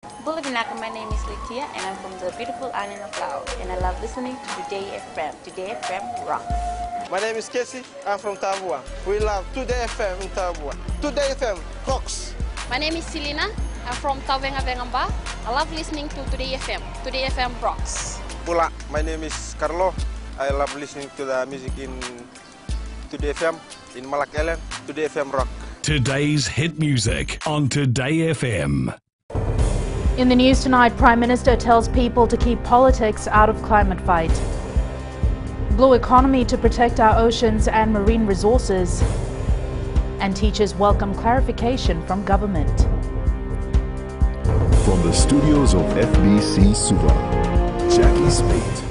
My name is Litia and I'm from the beautiful island of Laos and I love listening to Today FM. Today FM rock. My name is Casey, I'm from Tabua. We love Today FM in Tabua. Today FM rocks. My name is Selina, I'm from Tavenga-Vengamba. I love listening to Today FM. Today FM rocks. Pula, my name is Carlo. I love listening to the music in Today FM, in Malak Island. Today FM rock. Today's hit music on Today FM. In the news tonight, Prime Minister tells people to keep politics out of climate fight. Blue economy to protect our oceans and marine resources. And teachers welcome clarification from government. From the studios of FBC Suva, Jackie Spade.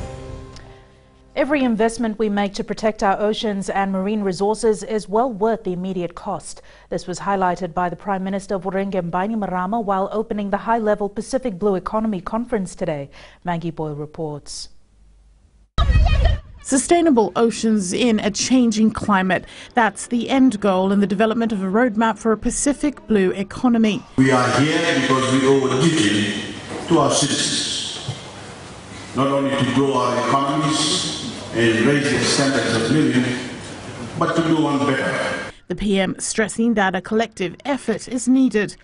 Every investment we make to protect our oceans and marine resources is well worth the immediate cost. This was highlighted by the Prime Minister Vurenge Bainimarama while opening the high-level Pacific Blue Economy Conference today. Maggie Boyle reports. Sustainable oceans in a changing climate. That's the end goal in the development of a roadmap for a Pacific Blue economy. We are here because we owe a duty to our citizens, not only to grow our economies and raise their standards of living, but to do one better. The PM stressing that a collective effort is needed.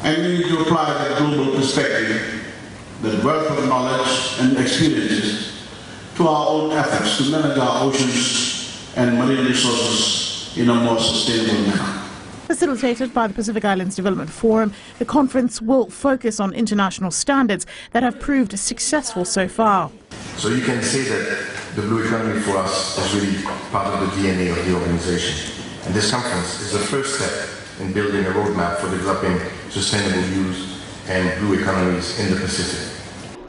And we need to apply that global perspective, that wealth of knowledge and experiences, to our own efforts to manage our oceans and marine resources in a more sustainable manner. Facilitated by the Pacific Islands Development Forum, the conference will focus on international standards that have proved successful so far. So you can say that the blue economy for us is really part of the DNA of the organization. And this conference is the first step in building a roadmap for developing sustainable use and blue economies in the Pacific.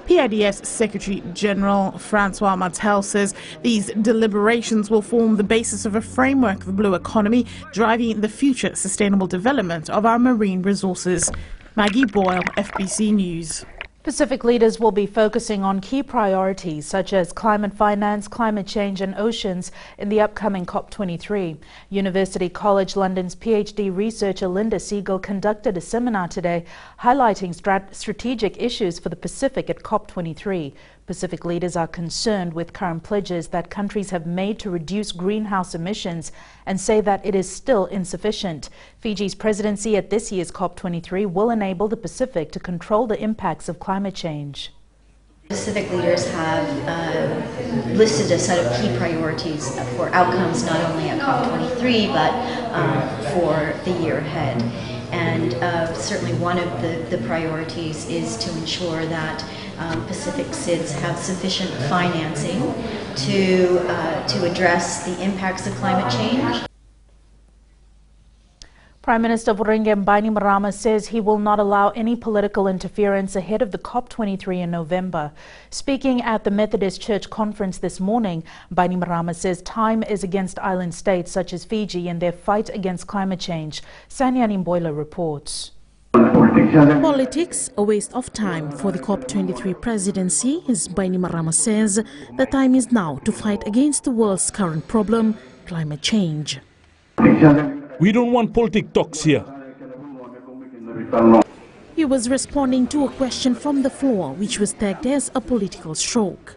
PIDS Secretary General Francois Martel says these deliberations will form the basis of a framework of the blue economy, driving the future sustainable development of our marine resources. Maggie Boyle, FBC News. Pacific leaders will be focusing on key priorities such as climate finance, climate change and oceans in the upcoming COP23. University College London's PhD researcher Linda Siegel conducted a seminar today highlighting strategic issues for the Pacific at COP23. Pacific leaders are concerned with current pledges that countries have made to reduce greenhouse emissions and say that it is still insufficient. Fiji's presidency at this year's COP23 will enable the Pacific to control the impacts of climate change. Pacific leaders have listed a set of key priorities for outcomes not only at COP23 but for the year ahead. And certainly one of the priorities is to ensure that Pacific SIDS have sufficient financing to address the impacts of climate change. Prime Minister Vurenge Bainimarama says he will not allow any political interference ahead of the COP23 in November. Speaking at the Methodist Church conference this morning, Bainimarama says time is against island states such as Fiji in their fight against climate change. Sanyani Mboila reports. Politics, a waste of time for the COP23 presidency, as Bainimarama says the time is now to fight against the world's current problem, climate change. We don't want politic talks here. He was responding to a question from the floor, which was tagged as a political stroke.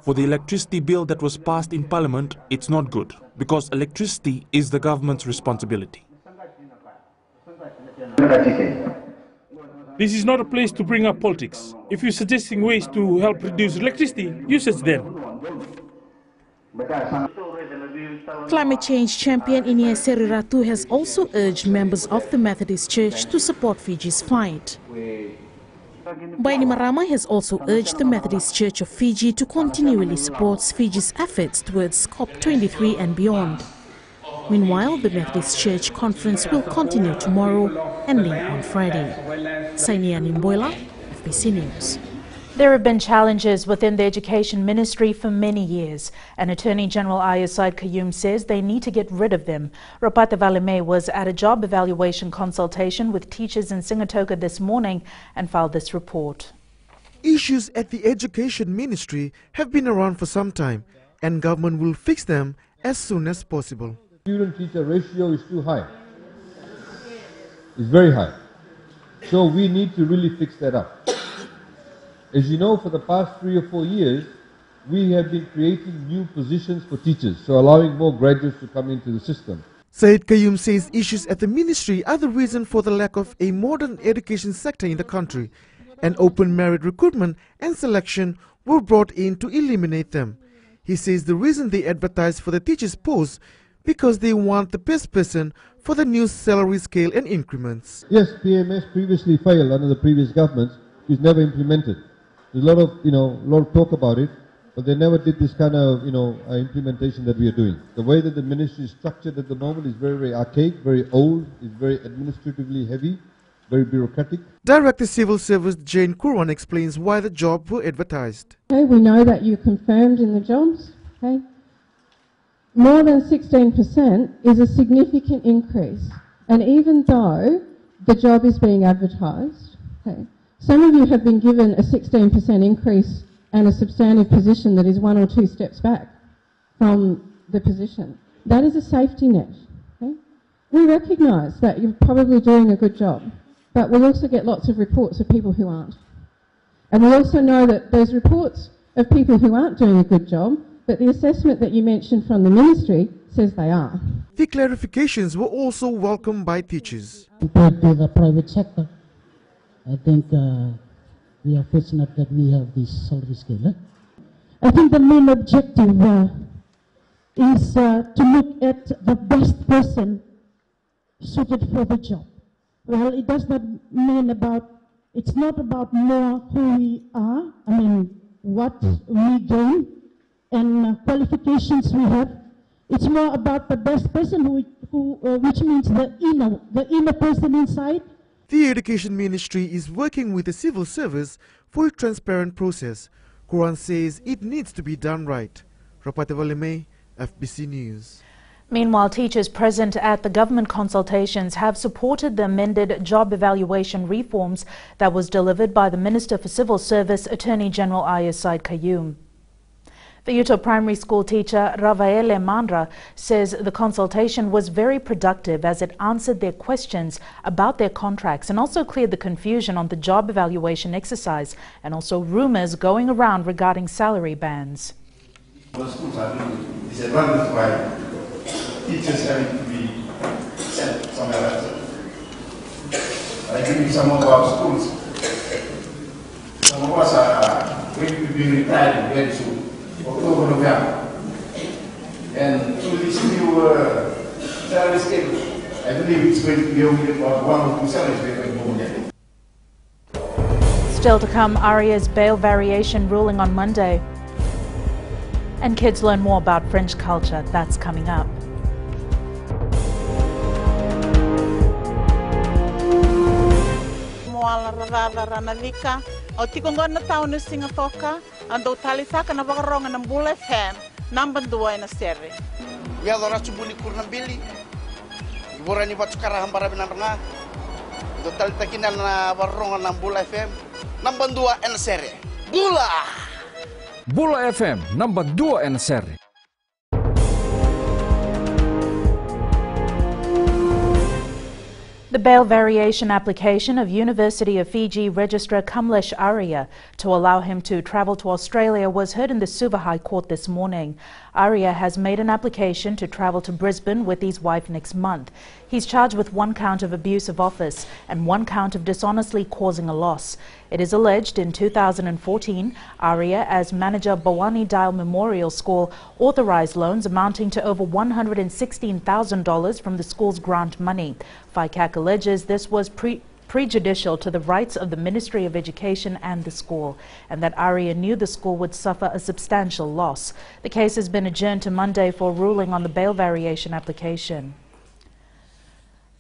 For the electricity bill that was passed in Parliament, it's not good, because electricity is the government's responsibility. This is not a place to bring up politics. If you're suggesting ways to help reduce electricity, use it then. Climate change champion Inia Seriratu has also urged members of the Methodist Church to support Fiji's fight. Bainimarama has also urged the Methodist Church of Fiji to continually support Fiji's efforts towards COP23 and beyond. Meanwhile, the Methodist Church conference will continue tomorrow, ending on Friday. Sainiani Mboila, FBC News. There have been challenges within the Education Ministry for many years, and Attorney General Ayasaid Qayyum says they need to get rid of them. Ropata Valeme was at a job evaluation consultation with teachers in Singatoka this morning and filed this report. Issues at the Education Ministry have been around for some time, and government will fix them as soon as possible. Student-teacher ratio is too high. is very high. So we need to really fix that up. As you know, for the past 3 or 4 years, we have been creating new positions for teachers, so allowing more graduates to come into the system. Said Qayyum says issues at the ministry are the reason for the lack of a modern education sector in the country, and open merit recruitment and selection were brought in to eliminate them. He says the reason they advertise for the teachers' posts because they want the best person for the new salary scale and increments. Yes, PMS previously failed under the previous government. It was never implemented. There's a lot of talk about it, but they never did this kind of, implementation that we are doing. The way that the ministry is structured at the moment is very, very archaic, very old, is very administratively heavy, very bureaucratic. Director Civil Service Jane Kurwan explains why the jobs were advertised. Okay, we know that you confirmed in the jobs. Okay, more than 16% is a significant increase, and even though the job is being advertised, okay, some of you have been given a 16% increase and a substantive position that is 1 or 2 steps back from the position. That is a safety net. Okay? We recognise that you're probably doing a good job, but we also get lots of reports of people who aren't. And we also know that those reports of people who aren't doing a good job, but the assessment that you mentioned from the ministry says they are. The clarifications were also welcomed by teachers. Compared to the private sector, I think we are fortunate that we have this salary scale. I think the main objective is to look at the best person suited for the job. Well, it does not mean it's not about more who we are, what we gain and qualifications we have. It's more about the best person which means the inner person inside. The Education Ministry is working with the civil service for a transparent process. Quran says it needs to be done right. Rapata Valeme, FBC News. Meanwhile, teachers present at the government consultations have supported the amended job evaluation reforms that was delivered by the Minister for Civil Service, Attorney General Said Qayyum. The Uto primary school teacher Ravaele Mandra says the consultation was very productive as it answered their questions about their contracts and also cleared the confusion on the job evaluation exercise and also rumors going around regarding salary bands. Most schools are being disadvantaged by teachers having to be sent somewhere else. I give you some of our schools. Some of us are going to be retired very soon. October, November. And through this new salary scale, I believe it's going to be only about 1 or 2 salaries we're going to get. Still to come, ARIA's bail variation ruling on Monday. And kids learn more about French culture. That's coming up. O tikongona taon singa toka ando talisaka na wakaronga ng Bull FM number 2 na seri. Ya dora subuni kurna bili. Ibora ni batu karaham para binaranga. Do talitakinan na wakaronga ng Bull FM number 2 na seri. Bula. Bull FM number 2 na seri. The bail variation application of University of Fiji Registrar Kamlesh Arya to allow him to travel to Australia was heard in the Suva High Court this morning. Arya has made an application to travel to Brisbane with his wife next month. He's charged with 1 count of abuse of office and 1 count of dishonestly causing a loss. It is alleged in 2014, Arya, as manager Bawani Dial Memorial School, authorised loans amounting to over $116,000 from the school's grant money. FICAC alleges this was prejudicial to the rights of the Ministry of Education and the school, and that Arya knew the school would suffer a substantial loss. The case has been adjourned to Monday for ruling on the bail variation application.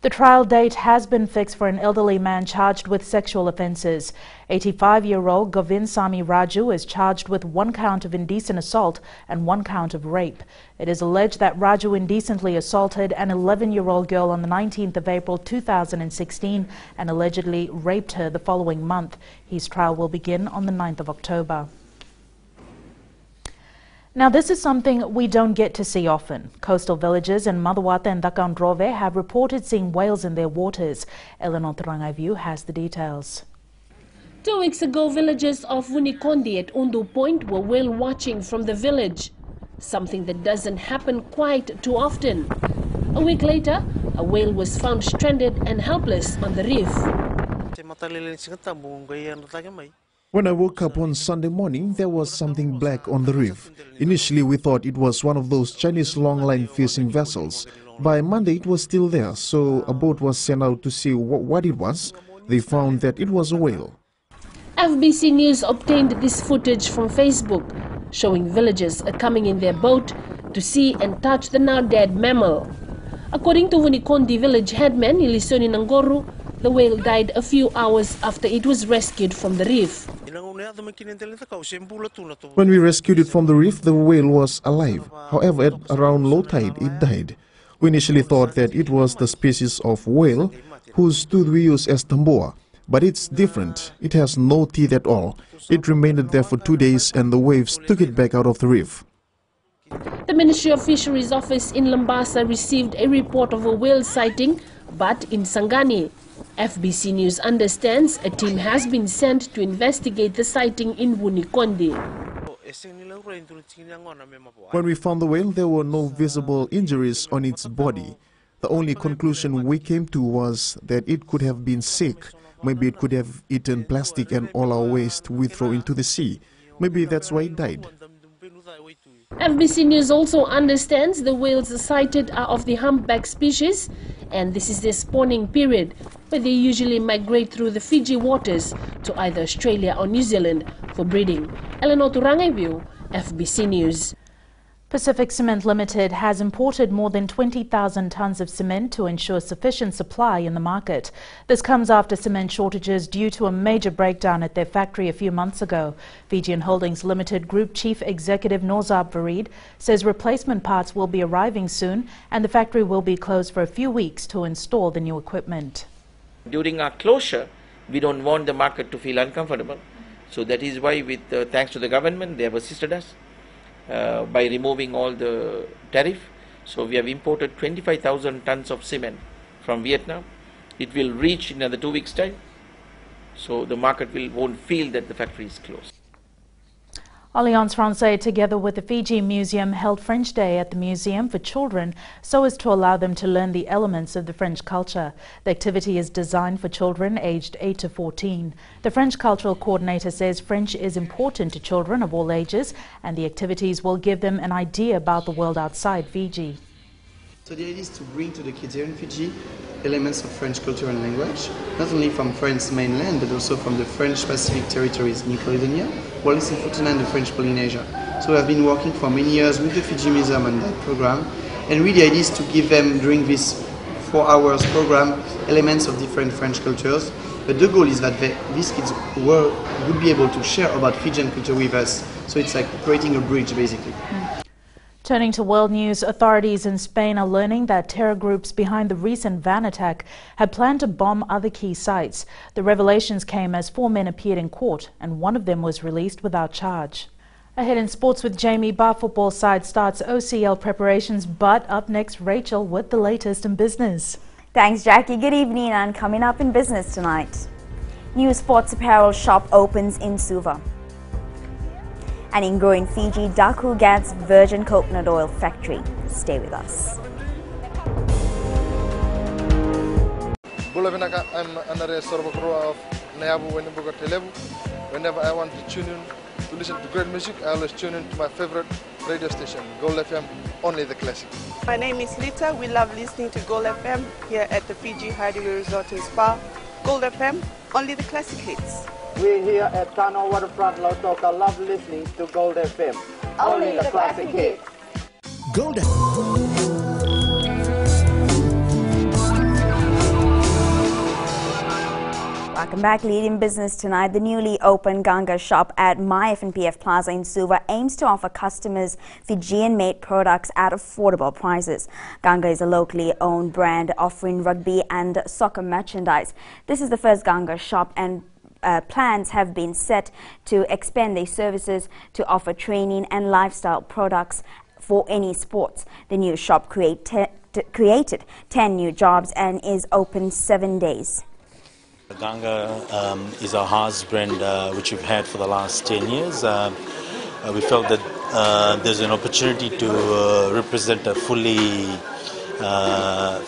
The trial date has been fixed for an elderly man charged with sexual offences. 85-year-old Govind Sami Raju is charged with 1 count of indecent assault and 1 count of rape. It is alleged that Raju indecently assaulted an 11-year-old girl on the 19th of April 2016 and allegedly raped her the following month. His trial will begin on the 9th of October. Now, this is something we don't get to see often. Coastal villages in Madawata and Dakandrove have reported seeing whales in their waters. Eleanor View has the details. 2 weeks ago, villagers of Wunikondi at Undu Point were whale watching from the village, something that doesn't happen quite too often. A week later, a whale was found stranded and helpless on the reef. When I woke up on Sunday morning, there was something black on the reef. Initially, we thought it was one of those Chinese long-line fishing vessels. By Monday, it was still there, so a boat was sent out to see what it was. They found that it was a whale. FBC News obtained this footage from Facebook, showing villagers coming in their boat to see and touch the now-dead mammal. According to Wunikondi village headman Ilisoni Nangoru, the whale died a few hours after it was rescued from the reef. When we rescued it from the reef, the whale was alive. However, at around low tide, it died. We initially thought that it was the species of whale whose tooth we use as tamboa. But it's different. It has no teeth at all. It remained there for 2 days and the waves took it back out of the reef. The Ministry of Fisheries office in Lambasa received a report of a whale sighting, but in Sangani. FBC News understands a team has been sent to investigate the sighting in Wunikondi. When we found the whale, there were no visible injuries on its body. The only conclusion we came to was that it could have been sick. Maybe it could have eaten plastic and all our waste we throw into the sea. Maybe that's why it died. FBC News also understands the whales sighted are of the humpback species, and this is their spawning period, where they usually migrate through the Fiji waters to either Australia or New Zealand for breeding. Eleanor View, FBC News. Pacific Cement Limited has imported more than 20,000 tonnes of cement to ensure sufficient supply in the market. This comes after cement shortages due to a major breakdown at their factory a few months ago. Fijian Holdings Limited Group Chief Executive Nozab Farid says replacement parts will be arriving soon and the factory will be closed for a few weeks to install the new equipment. During our closure, we don't want the market to feel uncomfortable. So that is why, with thanks to the government, they have assisted us by removing all the tariff. So we have imported 25,000 tons of cement from Vietnam. It will reach in another 2 weeks' time. So the market won't feel that the factory is closed. Alliance Francaise, together with the Fiji Museum, held French Day at the museum for children so as to allow them to learn the elements of the French culture. The activity is designed for children aged 8 to 14. The French cultural coordinator says French is important to children of all ages and the activities will give them an idea about the world outside Fiji. So the idea is to bring to the kids here in Fiji elements of French culture and language, not only from France's mainland, but also from the French Pacific territories, New Caledonia, Wallis and Futuna and the French Polynesia. So we have been working for many years with the Fiji Museum on that program, and really the idea is to give them, during this 4 hours program, elements of different French cultures. But the goal is that these kids would be able to share about Fijian culture with us. So it's like creating a bridge, basically. Turning to world news, authorities in Spain are learning that terror groups behind the recent van attack had planned to bomb other key sites. The revelations came as 4 men appeared in court and one of them was released without charge. Ahead in sports with Jamie, Bar football side starts OCL preparations, but up next, Rachel with the latest in business. Thanks, Jackie. Good evening, and coming up in business tonight. New sports apparel shop opens in Suva. And in growing Fiji, Daku gets virgin coconut oil factory. Stay with us. I'm another sort of of Nayabu whenever I want to tune in to listen to great music, I always tune in to my favorite radio station, Gold FM, only the classic. My name is Lita. We love listening to Gold FM here at the Fiji Hideaway Resort and Spa. Gold FM, only the classic hits. We're here at Kano Waterfront, Lautoka. Love listening to Gold FM. Only the classic hits. Gold Welcome back. Leading business tonight. The newly opened Ganga shop at My FNPF Plaza in Suva aims to offer customers Fijian-made products at affordable prices. Ganga is a locally owned brand offering rugby and soccer merchandise. This is the first Ganga shop and plans have been set to expand their services to offer training and lifestyle products for any sports. The new shop created 10 new jobs and is open 7 days. Ganga is our house brand which we've had for the last 10 years. We felt that there's an opportunity to represent a fully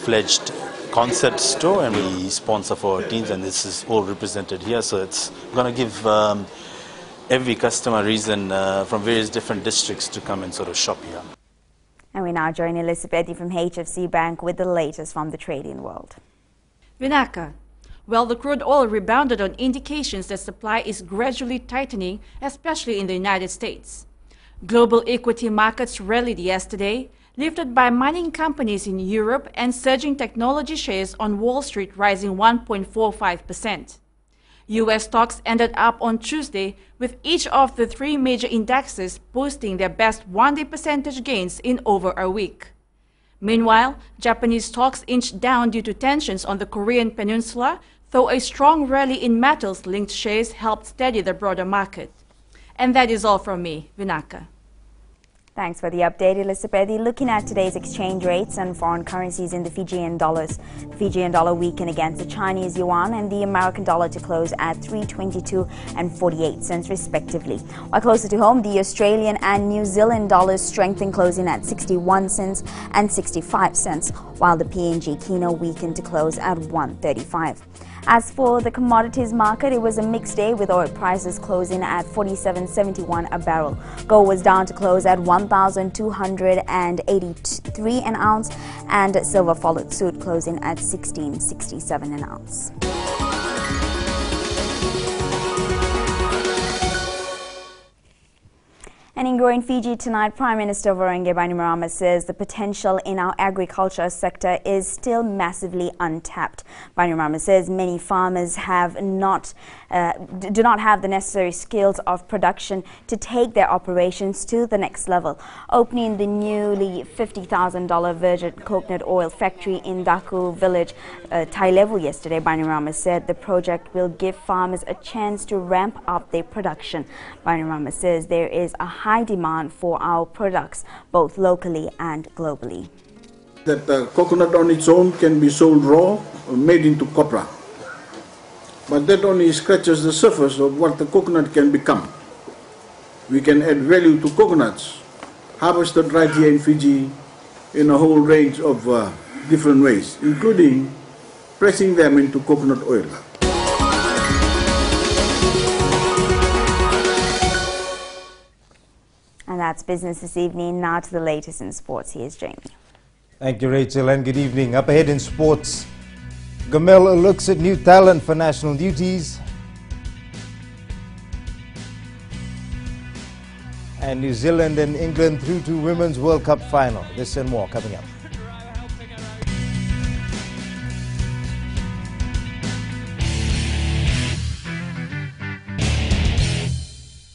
fledged concert store, and we sponsor for our teams, and this is all represented here. So it's going to give every customer reason from various different districts to come and sort of shop here. And we now join Elizabeth from HFC Bank with the latest from the trading world. Vinaka. Well, the crude oil rebounded on indications that supply is gradually tightening, especially in the United States. Global equity markets rallied yesterday, lifted by mining companies in Europe and surging technology shares on Wall Street rising 1.45%. U.S. stocks ended up on Tuesday with each of the 3 major indexes posting their best one-day percentage gains in over a week. Meanwhile, Japanese stocks inched down due to tensions on the Korean peninsula, though a strong rally in metals-linked shares helped steady the broader market. And that is all from me, Vinaka. Thanks for the update, Elizabeth. Looking at today's exchange rates and foreign currencies in the Fijian dollars. The Fijian dollar weakened against the Chinese yuan and the American dollar to close at 3.22 and 48 cents respectively. While closer to home, the Australian and New Zealand dollars strengthened, closing at 61 cents and 65 cents, while the PNG Kina weakened to close at 1.35. As for the commodities market, it was a mixed day with oil prices closing at $47.71 a barrel. Gold was down to close at $1,283 an ounce, and silver followed suit, closing at $16.67 an ounce. And in Growing Fiji tonight, Prime Minister Vorenke Bainimarama says the potential in our agriculture sector is still massively untapped. Bainimarama says many farmers do not have the necessary skills of production to take their operations to the next level. Opening the newly $50,000 virgin coconut oil factory in Daku village, Tailevu yesterday, Bainimarama said the project will give farmers a chance to ramp up their production. Bainimarama says there is a high demand for our products, both locally and globally. That coconut on its own can be sold raw or made into copra. But that only scratches the surface of what the coconut can become. We can add value to coconuts, harvested right here in Fiji in a whole range of different ways, including pressing them into coconut oil. And that's business this evening. Now to the latest in sports. Here's Jamie. Thank you, Rachel, and good evening. Up ahead in sports, Gamel looks at new talent for national duties. And New Zealand and England through to Women's World Cup final. This and more coming up.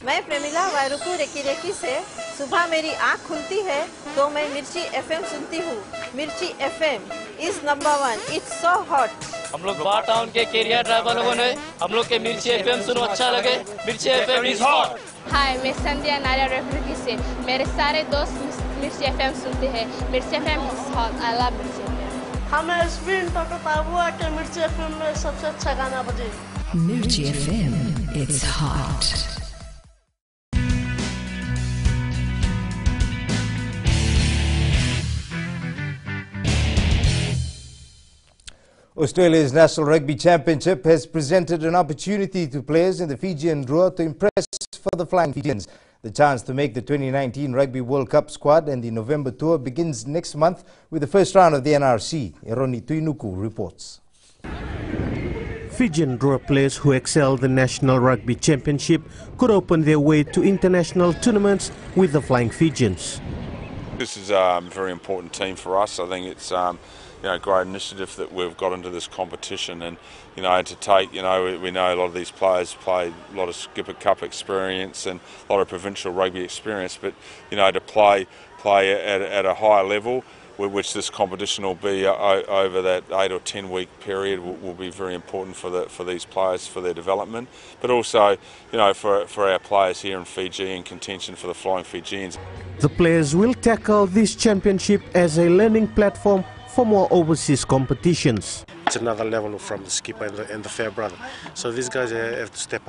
मैं Premila वायरुकू recce recce से सुबह मेरी आँख खुलती है तो मैं मिर्ची एफएम सुनती हूँ. मिर्ची FM is number 1. It's so hot. हम लोग बार टाउन के कैरियर ड्राइवर लोगों ने हम लोग के मिर्ची एफएम सुनो अच्छा लगे. मिर्ची एफएम इज हॉट. हाय, मैं संध्या नारिया रेफरेकी से. मेरे सारे दोस्त मिर्ची एफएम सुनते हैं. मिर्ची FM is hot. I love मिर्ची एफएम. हमें स्पिन तो हुआ कि मिर्ची एफएम में सबसे अच्छा गाना बजे. मिर्ची FM it's hot. Australia's National Rugby Championship has presented an opportunity to players in the Fijian Drua to impress for the Flying Fijians. The chance to make the 2019 Rugby World Cup squad and the November tour begins next month with the first round of the NRC. Eroni Tuinuku reports. Fijian Drua players who excel the National Rugby Championship could open their way to international tournaments with the Flying Fijians. This is a very important team for us. I think it's great initiative that we've got into this competition, and to take, we know a lot of these players play a lot of Skipper Cup experience and a lot of provincial rugby experience, but to play at a higher level which this competition will be over that 8 or 10 week period, will be very important for these players, for their development, but also, you know, for our players here in Fiji in contention for the Flying Fijians. The players will tackle this championship as a learning platform for more overseas competitions. It's another level from the skipper and the fair brother. So these guys have to step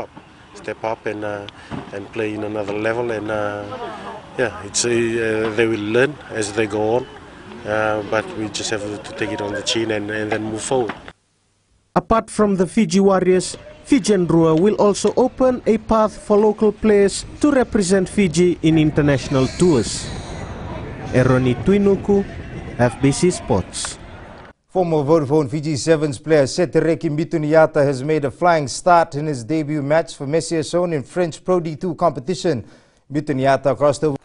up and play in another level. And yeah, they will learn as they go on. But we just have to take it on the chin and then move forward. Apart from the Fiji Warriors, Fijian Rua will also open a path for local players to represent Fiji in international tours. Eroni Tuinuku, FBC Sports. Former Vodafone Fiji Sevens player Setereki Mituniata has made a flying start in his debut match for Messier-Zone in French Pro D2 competition. Mituniata crossed over.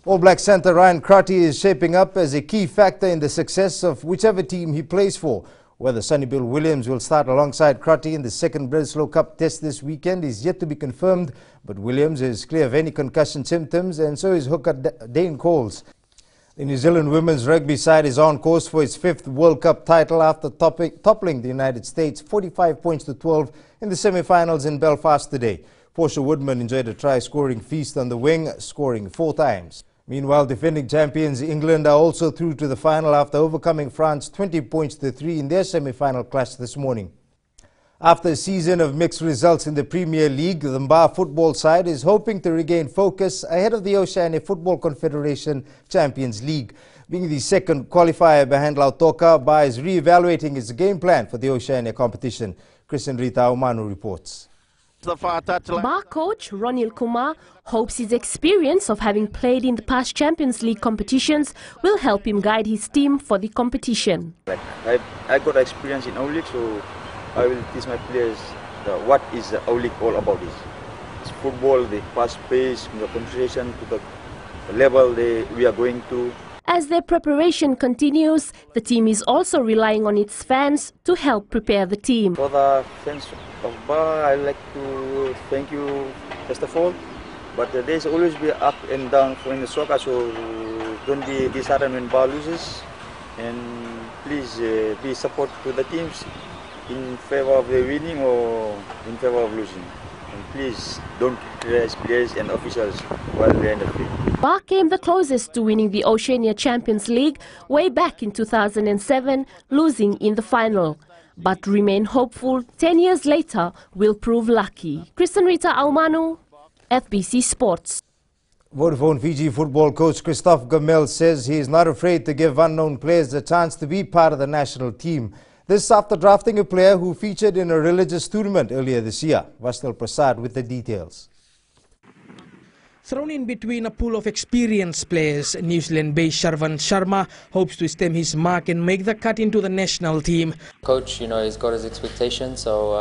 All Black centre Ryan Crotty is shaping up as a key factor in the success of whichever team he plays for. Whether Sonny Bill Williams will start alongside Crotty in the second Bledisloe Cup test this weekend is yet to be confirmed, but Williams is clear of any concussion symptoms, and so is hooker Dane Coles. The New Zealand women's rugby side is on course for its 5th World Cup title after toppling the United States 45 points to 12 in the semi-finals in Belfast today. Portia Woodman enjoyed a try-scoring feast on the wing, scoring 4 times. Meanwhile, defending champions England are also through to the final after overcoming France 20 points to 3 in their semi-final clash this morning. After a season of mixed results in the Premier League, the Mba football side is hoping to regain focus ahead of the Oceania Football Confederation Champions League. Being the second qualifier behind Lautoka, Mba is re-evaluating its game plan for the Oceania competition. Christian Rita Omanu reports. Mba coach Ronil Kumar hopes his experience of having played in the past Champions League competitions will help him guide his team for the competition. I got experience in O-League, so I will teach my players what is the O-League all about. It's football, the fast pace, the concentration to the level we are going to. As their preparation continues, the team is also relying on its fans to help prepare the team. For the fans of Mba, I like to thank you first of all, but there's always be up and down in the soccer, so don't be disheartened when Mba loses, and please be support to the teams in favor of the winning or in favor of losing. And please don't criticize players and officials while they're in the field. Mba came the closest to winning the Oceania Champions League way back in 2007, losing in the final. But remain hopeful 10 years later will prove lucky. Kristen Rita Aumanu, FBC Sports. Vodafone Fiji football coach Christophe Gamel says he is not afraid to give unknown players the chance to be part of the national team. This after drafting a player who featured in a religious tournament earlier this year. Vastal Prasad with the details. Thrown in between a pool of experienced players, New Zealand-based Sharvan Sharma hopes to stem his mark and make the cut into the national team. Coach, he's got his expectations, so,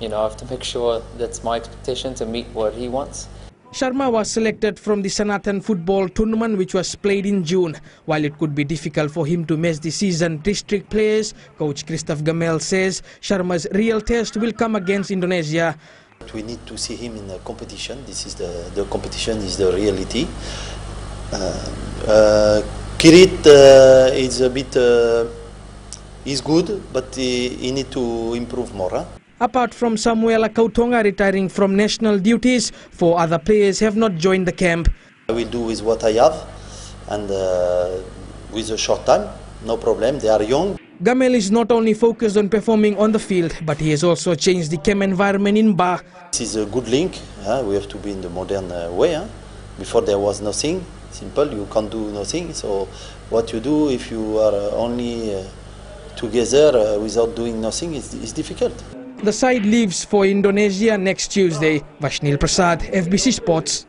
I have to make sure that's my expectation to meet what he wants. Sharma was selected from the Sanatan football tournament which was played in June. While it could be difficult for him to match the seasoned district players, coach Christophe Gamel says Sharma's real test will come against Indonesia. We need to see him in the competition. This is the competition is the reality. Kirit is a bit is good, but he need to improve more. Huh? Apart from Samuela Kautonga retiring from national duties, 4 other players have not joined the camp. I will do with what I have, and with a short time, no problem. They are young. Gamel is not only focused on performing on the field, but he has also changed the camp environment in Mba. This is a good link. We have to be in the modern way. Before there was nothing. Simple, you can't do nothing. So what you do if you are only together without doing nothing is difficult. The side leaves for Indonesia next Tuesday. Vashnil Prasad, FBC Sports.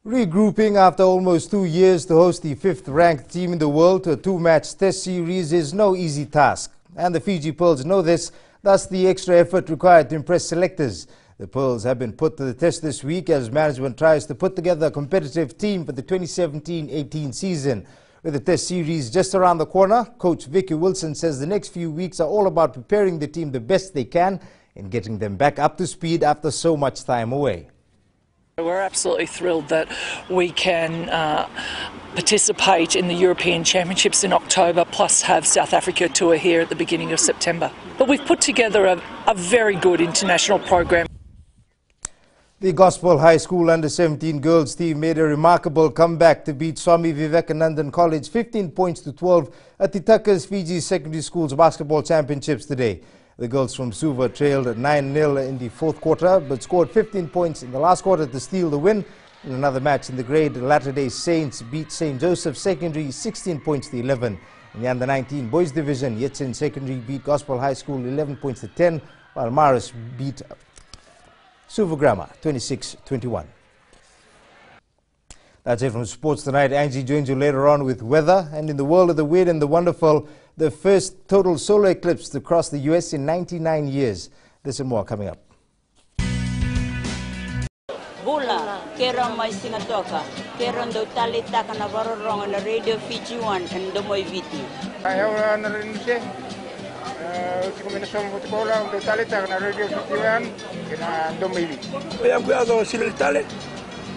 Regrouping after almost 2 years to host the 5th ranked team in the world to a 2-match test series is no easy task. And the Fiji Pearls know this, thus the extra effort required to impress selectors. The Pearls have been put to the test this week as management tries to put together a competitive team for the 2017-18 season. With the test series just around the corner, coach Vicky Wilson says the next few weeks are all about preparing the team the best they can and getting them back up to speed after so much time away. We're absolutely thrilled that we can participate in the European Championships in October, plus have South Africa tour here at the beginning of September. But we've put together a very good international program. The Gospel High School Under-17 girls team made a remarkable comeback to beat Swami Vivekanandan College 15 points to 12 at the Tuckers Fiji Secondary Schools Basketball Championships today. The girls from Suva trailed 9-0 in the fourth quarter but scored 15 points in the last quarter to steal the win. In another match in the grade, Latter-day Saints beat St. Joseph's Secondary 16 points to 11. In the Under-19 boys division, Yetsin Secondary beat Gospel High School 11 points to 10, while Maris beat Suva Grammar 26-21. That's it from sports tonight. Angie joins you later on with weather. And in the world of the weird and the wonderful, the first total solar eclipse to cross the US in 99 years. There's some more coming up. Bula, kera mai singatoka, kera ndo talita kana varorong na Radio Fiji 1 and domoy viti. Ayaw na rin siya. Kombinasyon mo bola ndo talita kana Radio Fiji 1 kina domoy viti. Yang kuya silil talit,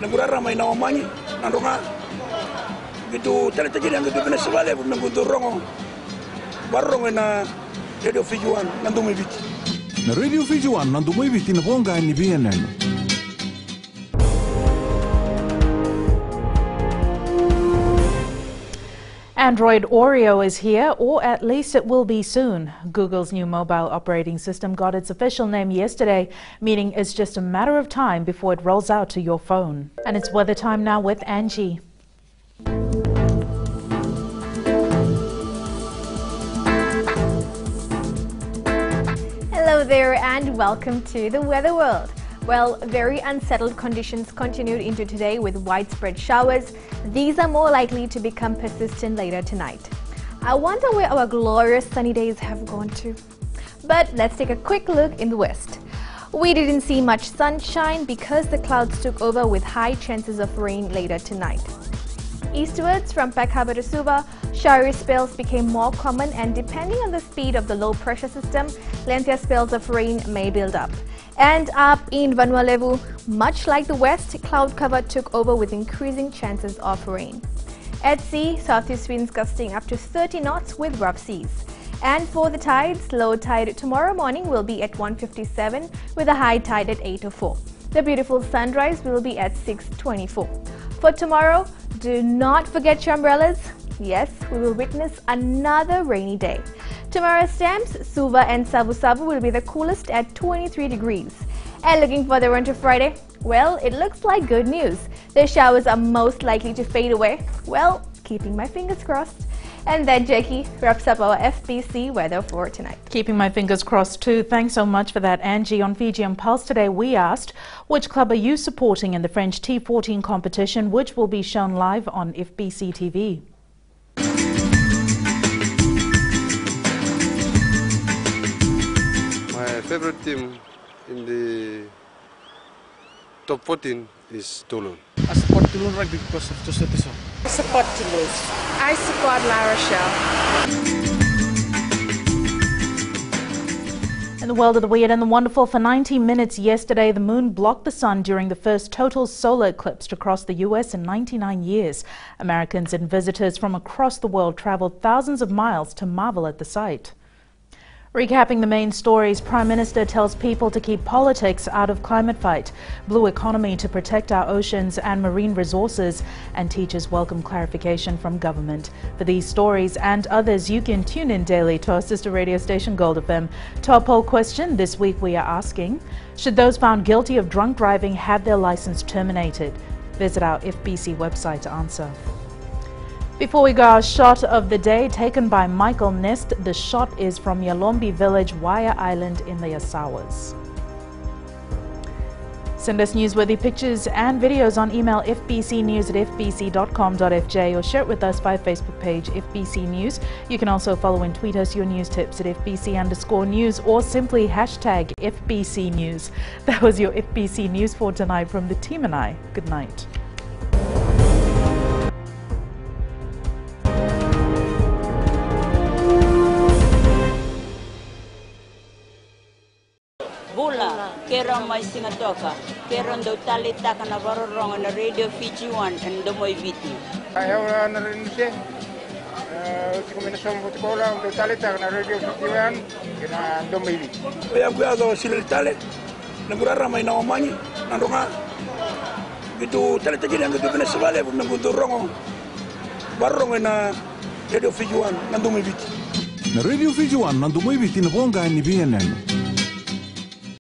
nagurara may nawamanyi, nandunga. Gitu talita jadi yang gitu Venezuela pun nagudurong. Barong na Radio Fiji 1 nandomoy viti. Na Radio Fiji 1 nandomoy viti na bonga ni BNN. Android Oreo is here, or at least it will be soon. Google's new mobile operating system got its official name yesterday, meaning it's just a matter of time before it rolls out to your phone. And it's weather time now with Angie. Hello there and welcome to the Weather World. Well, very unsettled conditions continued into today with widespread showers. These are more likely to become persistent later tonight. I wonder where our glorious sunny days have gone to. But let's take a quick look in the west. We didn't see much sunshine because the clouds took over with high chances of rain later tonight. Eastwards from Peck Harbour to Suva, showery spells became more common, and depending on the speed of the low pressure system, lengthier spells of rain may build up. And up in Vanuatu, much like the west, cloud cover took over with increasing chances of rain. At sea, southeast winds gusting up to 30 knots with rough seas. And for the tides, low tide tomorrow morning will be at 1:57 with a high tide at 8:04. The beautiful sunrise will be at 6:24. For tomorrow, do not forget your umbrellas. Yes, we will witness another rainy day. Tomorrow's stamps, Suva and Savu Savu will be the coolest at 23 degrees. And looking further on to Friday, well, it looks like good news. The showers are most likely to fade away. Well, keeping my fingers crossed. And that, Jackie, wraps up our FBC weather for tonight. Keeping my fingers crossed too. Thanks so much for that, Angie. On Fijian Pulse today, we asked, which club are you supporting in the French T14 competition, which will be shown live on FBC TV? My favorite team in the top 14 is Toulon. I support Toulon Rugby because of Joshua Tissot. I support Toulouse. I support La Rochelle. In the world of the weird and the wonderful, for 90 minutes yesterday, the moon blocked the sun during the first total solar eclipse to cross the US in 99 years. Americans and visitors from across the world traveled thousands of miles to marvel at the sight. Recapping the main stories, Prime Minister tells people to keep politics out of climate fight, blue economy to protect our oceans and marine resources, and teachers welcome clarification from government. For these stories and others, you can tune in daily to our sister radio station Gold FM. To our poll question, this week we are asking, should those found guilty of drunk driving have their license terminated? Visit our FBC website to answer. Before we go, our shot of the day taken by Michael Nest. The shot is from Yalombi Village, Waya Island in the Asawas. Send us newsworthy pictures and videos on email fbcnews@fbc.com.fj or share it with us via Facebook page FBC News. You can also follow and tweet us your news tips at FBC_news or simply hashtag FBC News. That was your FBC News for tonight from the team and I. Good night. Bula, kera mai singatoka, kera ndo tali taka na barorong na Radio Fiji 1 and Domoy Viti. Ayaw na rin siya. Kombinasyon buti ko lang, ndo tali taka na Radio Fiji 1 and Domoy Viti. Kaya kuya sila tali, naguraramay na omanyi, nandunga. Gitu tali tali yang gitu kena sebalik, nanggunturong, barorong na Radio Fiji 1 and Domoy Viti. Na Radio Fiji 1 and Domoy Viti na buong ni BNN.